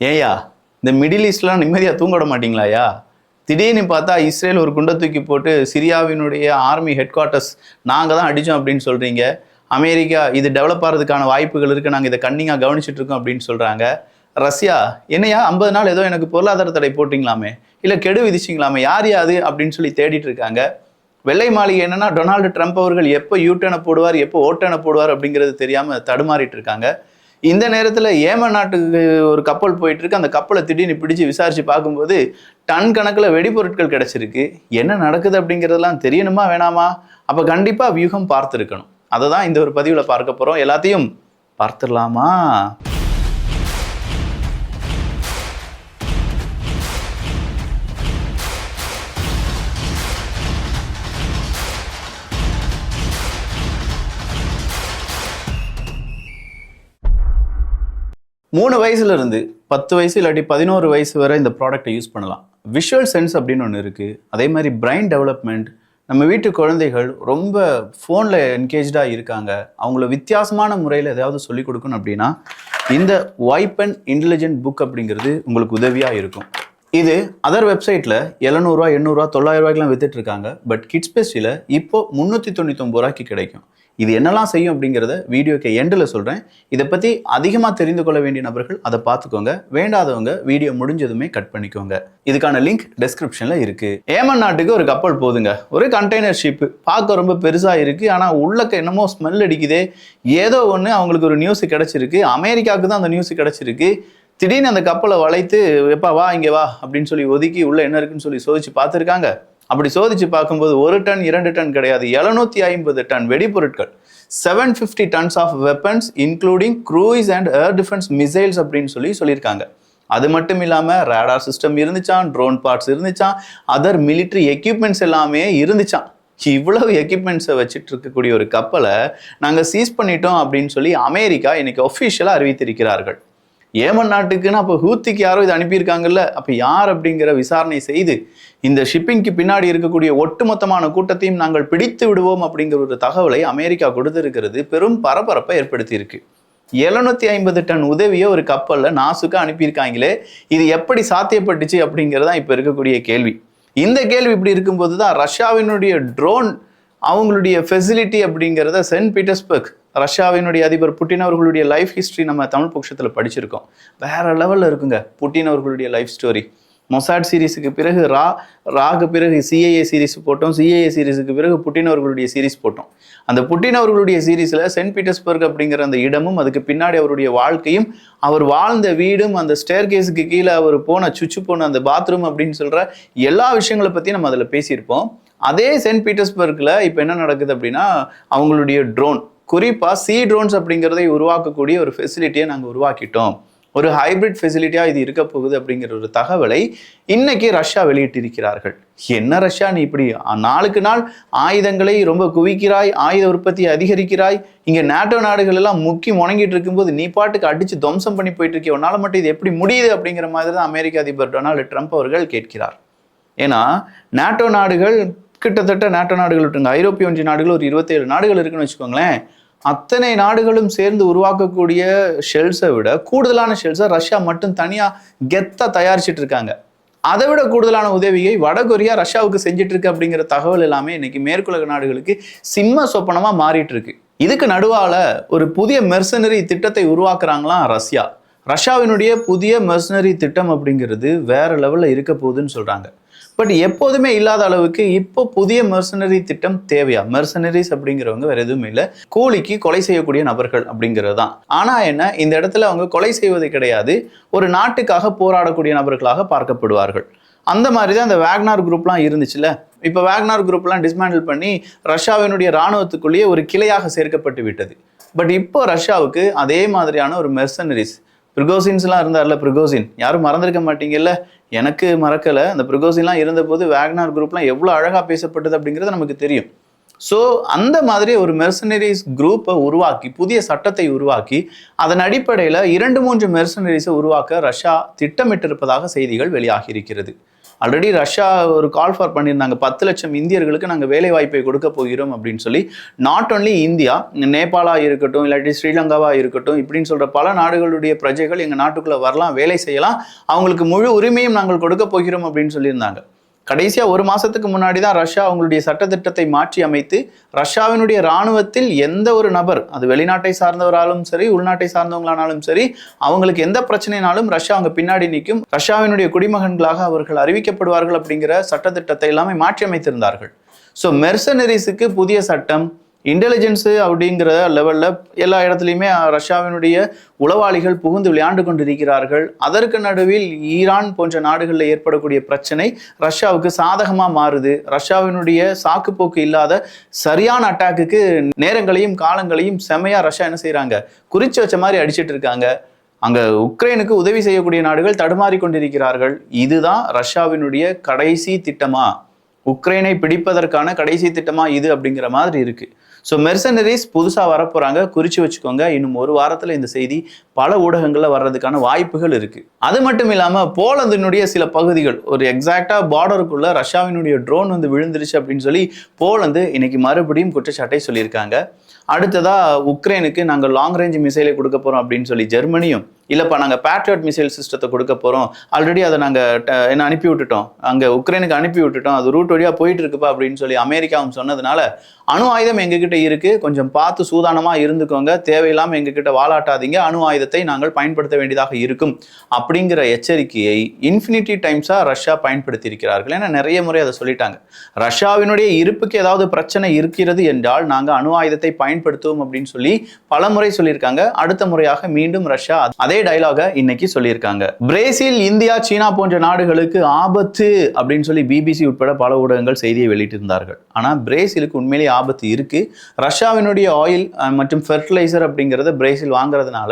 ஏயா இந்த மிடில் ஈஸ்ட்லாம் நிம்மதியாக தூங்க விட மாட்டீங்களாயா? திடீர்னு பார்த்தா இஸ்ரேல் ஒரு குண்டை தூக்கி போட்டு சிரியாவினுடைய ஆர்மி ஹெட் குவார்ட்டர்ஸ் நாங்கள் தான் அடித்தோம் அப்படின்னு சொல்கிறீங்க. அமெரிக்கா இது டெவலப் ஆகிறதுக்கான வாய்ப்புகள் இருக்குது, நாங்கள் இதை கண்ணிங்காக கவனிச்சுட்டு இருக்கோம் அப்படின்னு சொல்கிறாங்க. ரஷ்யா என்னையா 50 நாள் ஏதோ எனக்கு பொருளாதார தடை போட்டிங்களாமே, இல்லை கெடு விதிச்சிங்களாமே, யார் யாது அப்படின்னு சொல்லி தேடிட்டு இருக்காங்க. வெள்ளை மாளிகை என்னன்னா டொனால்டு ட்ரம்ப் அவர்கள் எப்போ யூட்டனை போடுவார், எப்போ ஓட்டனை போடுவார் அப்படிங்கிறது தெரியாமல் தடுமாறிட்டு இருக்காங்க. இந்த நேரத்தில் ஏமன் நாட்டுக்கு ஒரு கப்பல் போயிட்டு இருக்கு. அந்த கப்பலை திடீர்னு பிடிச்சு விசாரிச்சு பார்க்கும்போது டன் கணக்கில் வெடிபொருட்கள் கிடைச்சிருக்கு. என்ன நடக்குது அப்படிங்கிறதெல்லாம் தெரியணுமா வேணாமா? அப்போ கண்டிப்பாக வியூகம் பார்த்துருக்கணும். அதை தான் இந்த ஒரு பதிவில் பார்க்க போகிறோம். எல்லாத்தையும் பார்த்துடலாமா? மூணு வயசுல இருந்து 10 வயசு இல்லாட்டி 11 வயசு வரை இந்த ப்ராடக்டை யூஸ் பண்ணலாம். விஷுவல் சென்ஸ் அப்படின்னு ஒன்று இருக்குது. அதே மாதிரி பிரைன் டெவலப்மெண்ட். நம்ம வீட்டு குழந்தைகள் ரொம்ப ஃபோனில் என்கேஜாக இருக்காங்க, அவங்கள வித்தியாசமான முறையில் ஏதாவது சொல்லிக் கொடுக்கணும் அப்படின்னா இந்த வைப்பன் இன்டெலிஜென்ட் புக் அப்படிங்கிறது உங்களுக்கு உதவியாக இருக்கும். இது அதர் வெப்சைட்டில் 700 800 900 ரூபாய்க்குலாம் வித்துட்டு இருக்காங்க. பட் கிட்ஸ்பெஸ்டியில் இப்போ 399 ரூபாய்க்கு கிடைக்கும். இது என்னெல்லாம் செய்யும் அப்படிங்கிறத வீடியோக்கு எண்டில் சொல்கிறேன். இதை பற்றி அதிகமாக தெரிந்து கொள்ள வேண்டிய நபர்கள் அதை பார்த்துக்கோங்க. வேண்டாதவங்க வீடியோ முடிஞ்சதுமே கட் பண்ணிக்கோங்க. இதுக்கான லிங்க் டெஸ்கிரிப்ஷனில் இருக்குது. ஏமன் நாட்டுக்கு ஒரு கப்பல் போகுதுங்க, ஒரு கண்டெய்னர் ஷிப்பு. பார்க்க ரொம்ப பெருசாக இருக்குது, ஆனால் உள்ளக்க என்னமோ ஸ்மெல் அடிக்குதே. ஏதோ ஒன்று அவங்களுக்கு ஒரு நியூஸ் கிடச்சிருக்கு. அமெரிக்காவுக்கு தான் அந்த நியூஸ் கிடச்சிருக்கு. திடீர்னு அந்த கப்பலை வளைத்து எப்பா வா இங்கே வா அப்படின்னு சொல்லி ஒதுக்கி உள்ள என்ன இருக்குன்னு சொல்லி சோதிச்சு பார்த்துருக்காங்க. அப்படி சோதிச்சு பார்க்கும்போது 1 டன் 2 டன் கிடையாது, 750 டன் வெடிப்பொருட்கள், 750 tons of weapons including cruise and air defence missiles அப்படின்னு சொல்லியிருக்காங்க. அது மட்டும் இல்லாமல் ரேடார் சிஸ்டம் இருந்துச்சான், ட்ரோன் பார்ட்ஸ் இருந்துச்சான், அதர் மிலிட்ரி எக்யூப்மெண்ட்ஸ் எல்லாமே இருந்துச்சான். இவ்வளவு எக்யூப்மெண்ட்ஸை வச்சுட்டு இருக்கக்கூடிய ஒரு கப்பலை நாங்கள் சீஸ் பண்ணிட்டோம் அப்படின்னு சொல்லி அமெரிக்கா இன்னைக்கு ஒஃபிஷியலாக அறிவித்திருக்கிறார்கள். ஏமன் நாட்டுக்குன்னு அப்போ ஹூத்திக்கு யாரோ இது அனுப்பியிருக்காங்கல்ல, அப்போ யார் அப்படிங்கிற விசாரணை செய்து இந்த ஷிப்பிங்க்கு பின்னாடி இருக்கக்கூடிய ஒட்டுமொத்தமான கூட்டத்தையும் நாங்கள் பிடித்து விடுவோம் அப்படிங்கிற ஒரு தகவலை அமெரிக்கா கொடுத்திருக்கிறது. பெரும் பரபரப்பை ஏற்படுத்தி இருக்கு. 750 டன் உதவியை ஒரு கப்பலில் நாசுக்கு அனுப்பியிருக்காங்களே, இது எப்படி சாத்தியப்பட்டுச்சு அப்படிங்கிறதான் இப்போ இருக்கக்கூடிய கேள்வி. இந்த கேள்வி இப்படி இருக்கும்போது தான் ரஷ்யாவினுடைய ட்ரோன் அவங்களுடைய ஃபெசிலிட்டி அப்படிங்கிறத சென்ட் பீட்டர்ஸ்பர்க் ரஷ்யாவினுடைய அதிபர் புட்டின் அவர்களுடைய லைஃப் ஹிஸ்ட்ரி நம்ம தமிழ் பொக்கிஷத்தில் படிச்சிருக்கோம். வேற லெவலில் இருக்குங்க புட்டின் அவர்களுடைய லைஃப் ஸ்டோரி. மொசாட் சீரீஸுக்கு பிறகு ராகு பிறகு சிஐஏ சீரீஸ் போட்டோம், சிஐஏ சீரீஸுக்கு பிறகு புட்டின் அவர்களுடைய சீரீஸ் போட்டோம். அந்த புட்டின் அவர்களுடைய சீரீஸில் சென்ட் பீட்டர்ஸ்பர்க் அப்படிங்கிற அந்த இடமும் அதுக்கு பின்னாடி அவருடைய வாழ்க்கையும் அவர் வாழ்ந்த வீடும் அந்த ஸ்டேர் கேஸுக்கு கீழே அவர் சுச்சு போன அந்த பாத்ரூம் அப்படின்னு சொல்கிற எல்லா விஷயங்களை பற்றி நம்ம அதில் பேசியிருப்போம். அதே சென்ட் பீட்டர்ஸ்பர்க்கில் இப்போ என்ன நடக்குது அப்படின்னா அவங்களுடைய ட்ரோன், குறிப்பாக சி ட்ரோன்ஸ் அப்படிங்கிறதை உருவாக்கக்கூடிய ஒரு ஃபெசிலிட்டியை நாங்கள் உருவாக்கிட்டோம். ஒரு ஹைபிரிட் ஃபெசிலிட்டியாக இது இருக்க போகுது அப்படிங்கிற ஒரு தகவலை இன்னைக்கு ரஷ்யா வெளியிட்டிருக்கிறார்கள். என்ன ரஷ்யா நீ இப்படி நாளுக்கு நாள் ஆயுதங்களை ரொம்ப குவிக்கிறாய், ஆயுத உற்பத்தியை அதிகரிக்கிறாய், இங்கே நேட்டோ நாடுகள் எல்லாம் முக்கி முணங்கிட்டு இருக்கும்போது நீ பாட்டுக்கு அடித்து துவம்சம் பண்ணி போயிட்டு இருக்கே, உன்னால் மட்டும் இது எப்படி முடியுது அப்படிங்கிற மாதிரி தான் அமெரிக்க அதிபர் டொனால்டு ட்ரம்ப் அவர்கள் கேட்கிறார். ஏன்னா நேட்டோ நாடுகள் கிட்டத்தட்ட நேட்டோ நாடுகள் விட்டுருங்க, ஐரோப்பிய ஒன்றிய நாடுகள் ஒரு 27 நாடுகள் இருக்குன்னு வச்சுக்கோங்களேன். அத்தனை நாடுகளும் சேர்ந்து உருவாக்கக்கூடிய ஷெல்ஸை விட கூடுதலான ஷெல்ஸை ரஷ்யா மட்டும் தனியாக கெத்தாக தயாரிச்சிட்டு இருக்காங்க. அதை விட கூடுதலான உதவியை வடகொரியா ரஷ்யாவுக்கு செஞ்சுட்டு இருக்கு அப்படிங்கிற தகவல் எல்லாமே இன்னைக்கு மேற்குலக நாடுகளுக்கு சிம்ம சொப்பனமாக மாறிட்டு இருக்கு. இதுக்கு நடுவால ஒரு புதிய மெர்சனரி திட்டத்தை உருவாக்குறாங்களாம் ரஷ்யா. ரஷ்யாவினுடைய புதிய மெர்சனரி திட்டம் அப்படிங்கிறது வேற லெவலில் இருக்க போகுதுன்னு சொல்றாங்க. பட் எப்போதுமே இல்லாத அளவுக்கு இப்போ புதிய மெர்சனரி திட்டம் தேவையா? மெர்சனரிஸ் அப்படிங்கிறவங்க வேற எதுவுமே இல்லை, கூலிக்கு கொலை செய்யக்கூடிய நபர்கள் அப்படிங்கிறது தான். ஆனா என்ன, இந்த இடத்துல அவங்க கொலை செய்வது கிடையாது, ஒரு நாட்டுக்காக போராடக்கூடிய நபர்களாக பார்க்கப்படுவார்கள். அந்த மாதிரி தான் இந்த வேக்னார் குரூப்லாம் இருந்துச்சுல்ல. இப்போ வேக்னார் குரூப்லாம் டிஸ்மேண்டில் பண்ணி ரஷ்யாவினுடைய இராணுவத்துக்குள்ளேயே ஒரு கிளையாக சேர்க்கப்பட்டு விட்டது. பட் இப்போ ரஷ்யாவுக்கு அதே மாதிரியான ஒரு மெர்சனரிஸ், பிரிகோசின்ஸ்லாம் இருந்தார்ல, பிரிகோசின் யாரும் மறந்துருக்க மாட்டீங்கல்ல, எனக்கு மறக்கலை. அந்த பிரிகோசின்லாம் இருந்தபோது வேக்னார் குரூப்லாம் எவ்வளோ அழகாக பேசப்பட்டது அப்படிங்கிறது நமக்கு தெரியும். ஸோ அந்த மாதிரி ஒரு மெர்சனரிஸ் குரூப்பை உருவாக்கி புதிய சட்டத்தை உருவாக்கி அதன் அடிப்படையில் 2-3 மெர்சனரிஸை உருவாக்க ரஷ்யா திட்டமிட்டிருப்பதாக செய்திகள் வெளியாகி இருக்கிறது. ஆல்ரெடி ரஷ்யா ஒரு கால் ஃபார் பண்ணியிருந்தாங்க, 10 லட்சம் இந்தியர்களுக்கு நாங்கள் வேலை வாய்ப்பை கொடுக்க போகிறோம் அப்படின்னு சொல்லி. நாட் ஒன்லி இந்தியா, நேபாளா இருக்கட்டும், இல்லாட்டி ஸ்ரீலங்காவா இருக்கட்டும், இப்படின்னு சொல்ற பல நாடுகளுடைய பிரஜைகள் எங்கள் நாட்டுக்குள்ளே வரலாம், வேலை செய்யலாம், அவங்களுக்கு முழு உரிமையும் நாங்கள் கொடுக்க போகிறோம் அப்படின்னு சொல்லியிருந்தாங்க. கடைசியா ஒரு மாசத்துக்கு முன்னாடி தான் ரஷ்யா அவங்களுடைய சட்டத்திட்டத்தை மாற்றி அமைத்து ரஷ்யாவினுடைய இராணுவத்தில் எந்த ஒரு நபர், அது வெளிநாட்டை சார்ந்தவராலும் சரி உள்நாட்டை சார்ந்தவங்களானாலும் சரி, அவங்களுக்கு எந்த பிரச்சனைனாலும் ரஷ்யா அவங்க பின்னாடி நிற்கும், ரஷ்யாவினுடைய குடிமகன்களாக அவர்கள் அறிவிக்கப்படுவார்கள் அப்படிங்கிற சட்டத்திட்டத்தை எல்லாமே மாற்றி அமைத்திருந்தார்கள். ஸோ மெர்சனரிஸுக்கு புதிய சட்டம், இன்டெலிஜென்ஸு அப்படிங்கிற லெவலில் எல்லா இடத்துலையுமே ரஷ்யாவினுடைய உளவாளிகள் புகுந்து விளையாண்டு கொண்டிருக்கிறார்கள். அதற்கு நடுவில் ஈரான் போன்ற நாடுகளில் ஏற்படக்கூடிய பிரச்சனை ரஷ்யாவுக்கு சாதகமாக மாறுது. ரஷ்யாவினுடைய சாக்குப்போக்கு இல்லாத சரியான அட்டாக்குக்கு நேரங்களையும் காலங்களையும் செமையாக ரஷ்யா என்ன செய்கிறாங்க, குறிச்சு வச்ச மாதிரி அடிச்சிட்டு இருக்காங்க. அங்கே உக்ரைனுக்கு உதவி செய்யக்கூடிய நாடுகள் தடுமாறி கொண்டிருக்கிறார்கள். இதுதான் ரஷ்யாவினுடைய கடைசி திட்டமா, உக்ரைனை பிடிப்பதற்கான கடைசி திட்டமா இது அப்படிங்கிற மாதிரி இருக்கு. ஸோ மெர்சனரிஸ் புதுசாக வரப்போறாங்க, குறிச்சு வச்சுக்கோங்க. இன்னும் ஒரு வாரத்தில் இந்த செய்தி பல ஊடகங்களில் வர்றதுக்கான வாய்ப்புகள் இருக்கு. அது மட்டும் இல்லாமல் போலந்தினுடைய சில பகுதிகள், ஒரு எக்ஸாக்டா பார்டருக்குள்ள ரஷ்யாவினுடைய ட்ரோன் வந்து விழுந்துருச்சு அப்படின்னு சொல்லி போலந்து இன்னைக்கு மறுபடியும் குற்றச்சாட்டை சொல்லியிருக்காங்க. அடுத்ததா உக்ரைனுக்கு நாங்கள் லாங் ரேஞ்ச் மிசைலை கொடுக்க போறோம் அப்படின்னு சொல்லி ஜெர்மனியும், இல்லப்பா நாங்கள் பேட்ரியாட் மிசைல் சிஸ்டத்தை கொடுக்க போறோம், ஆல்ரெடி அதை நாங்கள் அனுப்பி விட்டுட்டோம், அங்கே உக்ரைனுக்கு அனுப்பி விட்டுட்டோம், அது ரூட் வழியாக போயிட்டு இருக்குப்பா அப்படின்னு சொல்லி அமெரிக்காவும் சொன்னதுனால அணு ஆயுதம் எங்ககிட்ட இருக்கு, கொஞ்சம் பார்த்து சூதானமா இருந்துக்கோங்க, தேவையில்லாமல் எங்ககிட்ட வாலாட்டாதீங்க, அணு ஆயுதத்தை நாங்கள் பயன்படுத்த வேண்டியதாக இருக்கும் அப்படிங்கிற எச்சரிக்கையை இன்ஃபினிட்டி டைம்ஸா ரஷ்யா பயன்படுத்தி இருக்கிறார்கள். ஏன்னா நிறைய முறை அதை சொல்லிட்டாங்க, ரஷ்யாவினுடைய இருப்புக்கு ஏதாவது பிரச்சனை இருக்கிறது என்றால் நாங்கள் அணு ஆயுதத்தை பயன்படுத்துவோம் அப்படின்னு சொல்லி பல முறை சொல்லியிருக்காங்க. அடுத்த முறையாக மீண்டும் ரஷ்யா அதே டயலாக இன்னைக்கு சொல்லியிருக்காங்க. பிரேசில், இந்தியா, சீனா போன்ற நாடுகளுக்கு ஆபத்து அப்படின்னு சொல்லி பிபிசி உட்பட பல ஊடகங்கள் செய்தியை வெளியிட்டிருந்தார்கள். ஆனா பிரேசிலுக்கு உண்மையிலேயே ஆபத்து இருக்கு. ரஷ்யாவினுடைய ஆயில் மற்றும் ஃபெர்டிலைசர் அப்படிங்கிறத பிரேசில் வாங்குறதுனால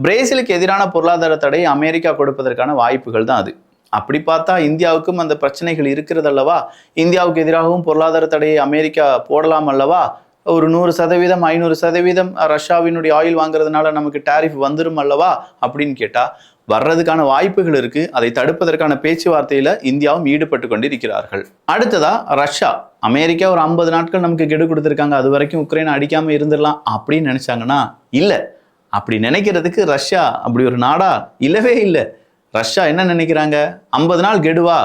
பிரேசிலுக்கு எதிரான பொருளாதார தடை அமெரிக்கா கொடுப்பதற்கான வாய்ப்புகள் தான் அது. அப்படி பார்த்தா இந்தியாவுக்கும் அந்த பிரச்சனைகள் இருக்கிறது அல்லவா, இந்தியாவுக்கு எதிராகவும் பொருளாதார தடையை அமெரிக்கா போடலாம் அல்லவா, ஒரு 100%, 500% ரஷ்யாவினுடைய ஆயில் வாங்குறதுனால நமக்கு டாரிஃப் வந்துடும் அல்லவா அப்படின்னு கேட்டா வர்றதுக்கான வாய்ப்புகள் இருக்கு. அதை தடுப்பதற்கான பேச்சுவார்த்தையில இந்தியாவும் ஈடுபட்டு கொண்டிருக்கிறார்கள். அடுத்ததா ரஷ்யா, அமெரிக்கா ஒரு 50 நாட்கள் நமக்கு கெடு கொடுத்துருக்காங்க, அது வரைக்கும் உக்ரைனை அடிக்காம இருந்துடலாம் அப்படின்னு நினைச்சாங்கன்னா இல்ல, அப்படி நினைக்கிறதுக்கு ரஷ்யா அப்படி ஒரு நாடா இல்லவே இல்லை. ரஷ்யா என்ன நினைக்கிறாங்க, 50 நாள் கெடுவா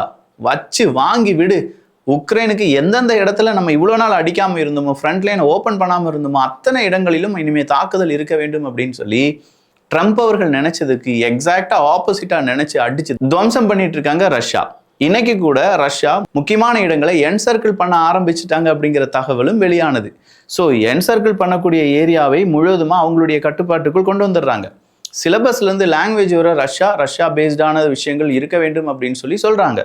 வச்சு வாங்கி விடு, உக்ரைனுக்கு எந்தெந்த இடத்துல நம்ம இவ்வளோ நாள் அடிக்காமல் இருந்தோமோ, ஃப்ரண்ட் லைனை ஓப்பன் பண்ணாமல் இருந்தோமோ அத்தனை இடங்களிலும் இனிமேல் தாக்குதல் இருக்க வேண்டும் அப்படின்னு சொல்லி ட்ரம்ப் அவர்கள் நினைச்சதுக்கு எக்ஸாக்டா ஆப்போசிட்டா நினைச்சு அடிச்சு துவம்சம் பண்ணிட்டு இருக்காங்க ரஷ்யா. இன்னைக்கு கூட ரஷ்யா முக்கியமான இடங்களை என்சர்க்கிள் பண்ண ஆரம்பிச்சுட்டாங்க அப்படிங்கிற தகவலும் வெளியானது. ஸோ என்சர்க்கிள் பண்ணக்கூடிய ஏரியாவை முழுவதுமா அவங்களுடைய கட்டுப்பாட்டுக்குள் கொண்டு வந்துடுறாங்க. சிலபஸ்லேருந்து லாங்குவேஜ் வர ரஷ்யா பேஸ்டான விஷயங்கள் இருக்க வேண்டும் அப்படின்னு சொல்லி சொல்றாங்க.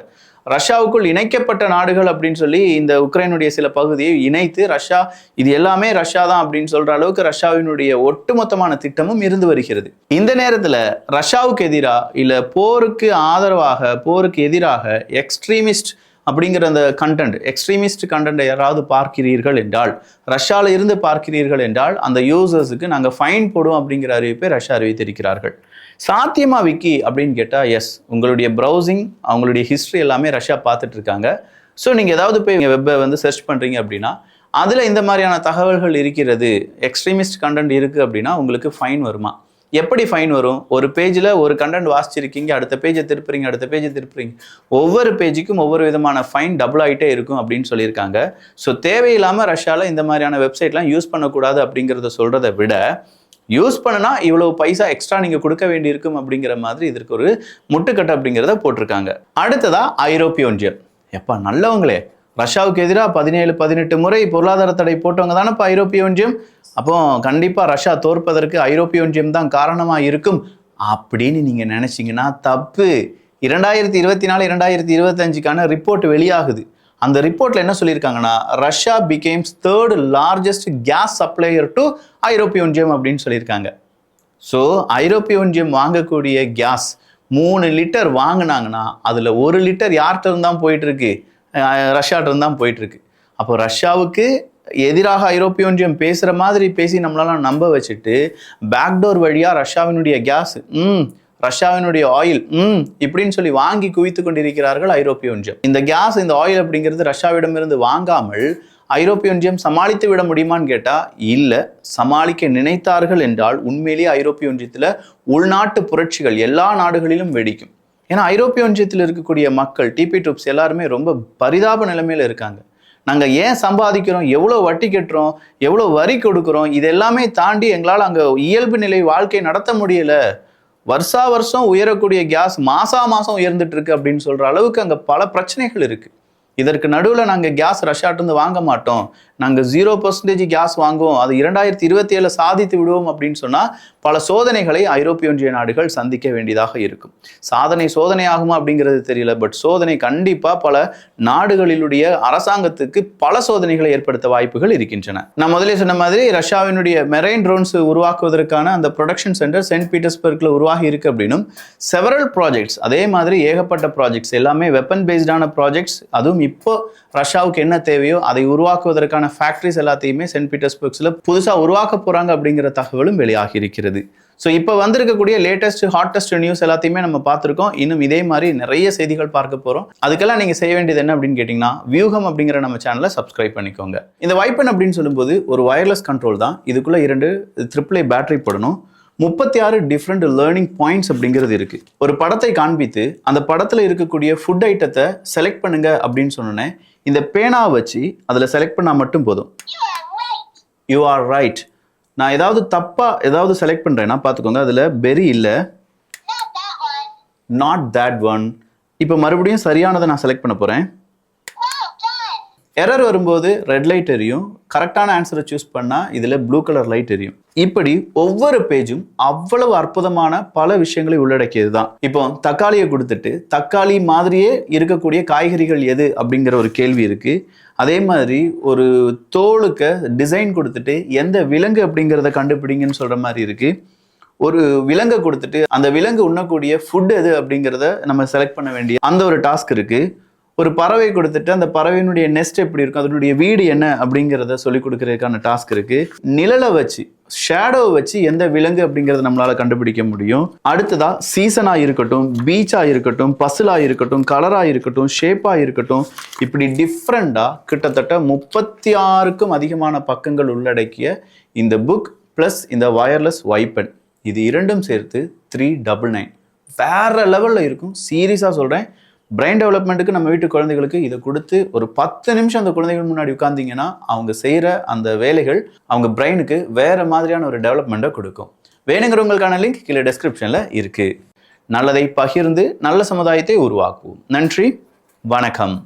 ரஷ்யாவுக்குள் இணைக்கப்பட்ட நாடுகள் அப்படின்னு சொல்லி இந்த உக்ரைனுடைய சில பகுதியை இணைத்து ரஷ்யா இது எல்லாமே ரஷ்யா தான் அப்படின்னு சொல்ற அளவுக்கு ரஷ்யாவினுடைய ஒட்டுமொத்தமான திட்டமும் இருந்து வருகிறது. இந்த நேரத்துல ரஷ்யாவுக்கு எதிராக இல்ல போருக்கு ஆதரவாக, போருக்கு எதிராக எக்ஸ்ட்ரீமிஸ்ட் அப்படிங்கிற அந்த கண்டென்ட், எக்ஸ்ட்ரீமிஸ்ட் கண்டென்ட்டை யாராவது பார்க்கிறீர்கள் என்றால், ரஷ்யாவில் இருந்து பார்க்கிறீர்கள் என்றால் அந்த யூசர்ஸுக்கு நாங்கள் ஃபைன் போடுவோம் அப்படிங்கிற அறிவிப்பை ரஷ்யா அறிவித்திருக்கிறார்கள். சாத்தியமா விக்கி அப்படின்னு கேட்டால் எஸ், உங்களுடைய ப்ரௌசிங், அவங்களுடைய ஹிஸ்ட்ரி எல்லாமே ரஷ்யா பார்த்துட்டு இருக்காங்க. ஸோ நீங்கள் ஏதாவது போய் வெப்பை வந்து சர்ச் பண்ணுறீங்க அப்படின்னா அதில் இந்த மாதிரியான தகவல்கள் இருக்கிறது, எக்ஸ்ட்ரீமிஸ்ட் கண்டென்ட் இருக்குது அப்படின்னா உங்களுக்கு ஃபைன் வருமா? எப்படி ஃபைன் வரும்? ஒரு பேஜில் ஒரு கண்டென்ட் வாசிச்சிருக்கீங்க, அடுத்த பேஜை திருப்புறீங்க, ஒவ்வொரு பேஜுக்கும் ஒவ்வொரு விதமான ஃபைன் டபுள் ஆகிட்டே இருக்கும் அப்படின்னு சொல்லியிருக்காங்க. ஸோ தேவையில்லாமல் ரஷ்யாவில் இந்த மாதிரியான வெப்சைட்லாம் யூஸ் பண்ணக்கூடாது அப்படிங்கிறத சொல்கிறத விட, யூஸ் பண்ணனா இவ்வளவு பைசா எக்ஸ்ட்ரா நீங்க கொடுக்க வேண்டி இருக்கும் அப்படிங்கிற மாதிரி இதற்கு ஒரு முட்டுக்கட்டை அப்படிங்கிறத போட்டிருக்காங்க. அடுத்ததா ஐரோப்பிய ஒன்றியம். எப்பா நல்லவங்களே, ரஷ்யாவுக்கு எதிராக 17-18 முறை பொருளாதார தடை போட்டவங்க தானப்பா ஐரோப்பிய ஒன்றியம். அப்போ கண்டிப்பா ரஷ்யா தோற்பதற்கு ஐரோப்பிய ஒன்றியம் தான் காரணமா இருக்கும் அப்படின்னு நீங்க நினைச்சீங்கன்னா தப்பு. 2024-2025க்கான ரிப்போர்ட் வெளியாகுது. அந்த ரிப்போர்ட்ல என்ன சொல்லியிருக்காங்கன்னா, Russia becomes 3rd largest gas supplier to ஐரோப்பிய ஒன்றியம் அப்படின்னு சொல்லியிருக்காங்க. ஸோ ஐரோப்பிய ஒன்றியம் வாங்கக்கூடிய கேஸ் 3 லிட்டர் வாங்கினாங்கன்னா அதில் 1 லிட்டர் யார்கிட்ட இருந்தால் போயிட்டு இருக்கு, ரஷ்யாட்ட இருந்தால் போயிட்டு இருக்கு. அப்போ ரஷ்யாவுக்கு எதிராக ஐரோப்பிய ஒன்றியம் பேசுகிற மாதிரி பேசி நம்மளால நம்ப வச்சுட்டு பேக்டோர் வழியாக ரஷ்யாவினுடைய கேஸ் ரஷ்யாவினுடைய ஆயில் இப்படின்னு சொல்லி வாங்கி குவித்து கொண்டிருக்கிறார்கள் ஐரோப்பிய ஒன்றியம். இந்த கேஸ், இந்த ஆயில் அப்படிங்கிறது ரஷ்யாவிடமிருந்து வாங்காமல் ஐரோப்பிய ஒன்றியம் சமாளித்து விட முடியுமான்னு கேட்டா இல்ல. சமாளிக்க நினைத்தார்கள் என்றால் உண்மையிலேயே ஐரோப்பிய ஒன்றியத்துல உள்நாட்டு புரட்சிகள் எல்லா நாடுகளிலும் வெடிக்கும். ஏன்னா ஐரோப்பிய ஒன்றியத்தில் இருக்கக்கூடிய மக்கள், டிபி ட்ரூப்ஸ் எல்லாருமே ரொம்ப பரிதாப நிலைமையில இருக்காங்க. நாங்க ஏன் சம்பாதிக்கிறோம், எவ்வளவு வட்டி கட்டுறோம், எவ்வளவு வரி கொடுக்குறோம், இது எல்லாமே தாண்டி எங்களால் அங்க இயல்பு நிலை வாழ்க்கை நடத்த முடியல. வருஷா வருஷம் உயரக்கூடிய கேஸ் மாசம் உயர்ந்துட்டு இருக்கு அப்படின்னு சொல்ற அளவுக்கு அங்க பல பிரச்சனைகள் இருக்கு. இதற்கு நடுவில் நாங்கள் கேஸ் ரஷ்யாட்டிருந்து வாங்க மாட்டோம், நாங்கள் 0% கேஸ் வாங்குவோம், அது 2027 சாதித்து விடுவோம் அப்படின்னு சொன்னால் பல சோதனைகளை ஐரோப்பிய ஒன்றிய நாடுகள் சந்திக்க வேண்டியதாக இருக்கும். சோதனை ஆகுமா அப்படிங்கிறது தெரியல, பட் சோதனை கண்டிப்பாக பல நாடுகளிலுடைய அரசாங்கத்துக்கு பல சோதனைகளை ஏற்படுத்த வாய்ப்புகள் இருக்கின்றன. நான் முதலே சொன்ன மாதிரி ரஷ்யாவினுடைய மெரைன் ட்ரோன்ஸ் உருவாக்குவதற்கான அந்த ப்ரொடக்ஷன் சென்டர் சென்ட் பீட்டர்ஸ்பர்க்ல உருவாகி இருக்கு அப்படின்னும் செவரல் ப்ராஜெக்ட்ஸ், அதே மாதிரி ஏகப்பட்ட ப்ராஜெக்ட்ஸ் எல்லாமே வெப்பன் பேஸ்டான ப்ராஜெக்ட்ஸ், அதுவும் இப்போ ரஷ்யாவுக்கு என்ன தேவையோ அதை உருவாக்குவதற்கான ஃபேக்டரிஸ் எல்லாத்தையுமே சென்ட் பீட்டர்ஸ்பர்க்ஸ்ல புதுசா உருவாக்க போறாங்க அப்படிங்கிற தகவலும் வெளியாகி இருக்கிறது. ஸோ இப்போ வந்திருக்கக்கூடிய லேட்டஸ்ட் ஹாட்டஸ்ட் நியூஸ் எல்லாத்தையுமே நம்ம பார்த்துருக்கோம். இன்னும் இதே மாதிரி நிறைய செய்திகள் பார்க்க போறோம். அதுக்கெல்லாம் நீங்க செய்ய வேண்டியது என்ன அப்படின்னு கேட்டீங்கன்னா, வியூகம் அப்படிங்கிற நம்ம சேனலை சப்ஸ்கிரைப் பண்ணிக்கோங்க. இந்த வைப்பன் அப்படின்னு சொல்லும்போது ஒரு வயர்லெஸ் கண்ட்ரோல் தான். இதுக்குள்ள 2 AAA பேட்டரி போடணும். 36 டிஃப்ரெண்ட் லேர்னிங் பாயிண்ட்ஸ் அப்படிங்கிறது இருக்கு. ஒரு படத்தை காண்பித்து அந்த படத்துல இருக்கக்கூடிய ஃபுட் ஐட்டத்தை செலக்ட் பண்ணுங்க அப்படின்னு சொன்னேன். இந்த பேனாவை வச்சு அதுல செலக்ட் பண்ணா மட்டும் போதும். You are right. நான் தப்பா ஏதாவது செலக்ட் பண்றேன்னா பாத்துக்கோங்க, அதுல பெரி இல்ல, நாட் தட் ஒன். இப்ப மறுபடியும் சரியானதை நான் செலக்ட் பண்ண போறேன். எரர் வரும்போது ரெட் லைட் எரியும், கரெக்டான ஆன்சரை சூஸ் பண்ணா இதுல ப்ளூ கலர் லைட் எரியும். இப்படி ஒவ்வொரு பேஜும் அவ்வளவு அற்புதமான பல விஷயங்களை உள்ளடக்கியது தான். இப்போ தக்காளியை கொடுத்துட்டு தக்காளி மாதிரியே இருக்கக்கூடிய காய்கறிகள் எது அப்படிங்கிற ஒரு கேள்வி இருக்கு. அதே மாதிரி ஒரு தோலுக்கு டிசைன் கொடுத்துட்டு எந்த விலங்கு அப்படிங்கிறத கண்டுபிடிங்கன்னு சொல்ற மாதிரி இருக்கு. ஒரு விலங்கை கொடுத்துட்டு அந்த விலங்கு உண்ணக்கூடிய ஃபுட் எது அப்படிங்கிறத நம்ம செலக்ட் பண்ண வேண்டிய அந்த ஒரு டாஸ்க் இருக்கு. ஒரு பறவை கொடுத்துட்டு அந்த பறவையினுடைய நெஸ்ட் எப்படி இருக்கும், அதனுடைய வீடு என்ன அப்படிங்கிறத சொல்லிக் கொடுக்கறதுக்கான டாஸ்க் இருக்கு. நிழலை வச்சு, ஷேடோவை வச்சு எந்த விலங்கு அப்படிங்கிறத நம்மளால கண்டுபிடிக்க முடியும். அடுத்ததா சீசனா இருக்கட்டும், பீச்சா இருக்கட்டும், பசிலா இருக்கட்டும், கலரா இருக்கட்டும், ஷேப்பா இருக்கட்டும், இப்படி டிஃப்ரெண்டா கிட்டத்தட்ட 36க்கும் அதிகமான பக்கங்கள் உள்ளடக்கிய இந்த புக் பிளஸ் இந்த வயர்லெஸ் வைப்பன், இது இரண்டும் சேர்த்து 399 வேற லெவல்ல இருக்கும். சீரியஸா சொல்றேன். பிரெயின் டெவலப்மெண்ட்டுக்கு நம்ம வீட்டு குழந்தைகளுக்கு இதை கொடுத்து ஒரு 10 நிமிஷம் அந்த குழந்தைகள் முன்னாடி உட்கார்ந்தீங்கன்னா அவங்க செய்கிற அந்த வேலைகள் அவங்க பிரெயினுக்கு வேற மாதிரியான ஒரு டெவலப்மெண்ட்டை கொடுக்கும். வேணுங்கிறவங்களுக்கான லிங்க் கீழே டெஸ்கிரிப்ஷனில் இருக்கு. நல்லதை பகிர்ந்து நல்ல சமுதாயத்தை உருவாக்குவோம். நன்றி, வணக்கம்.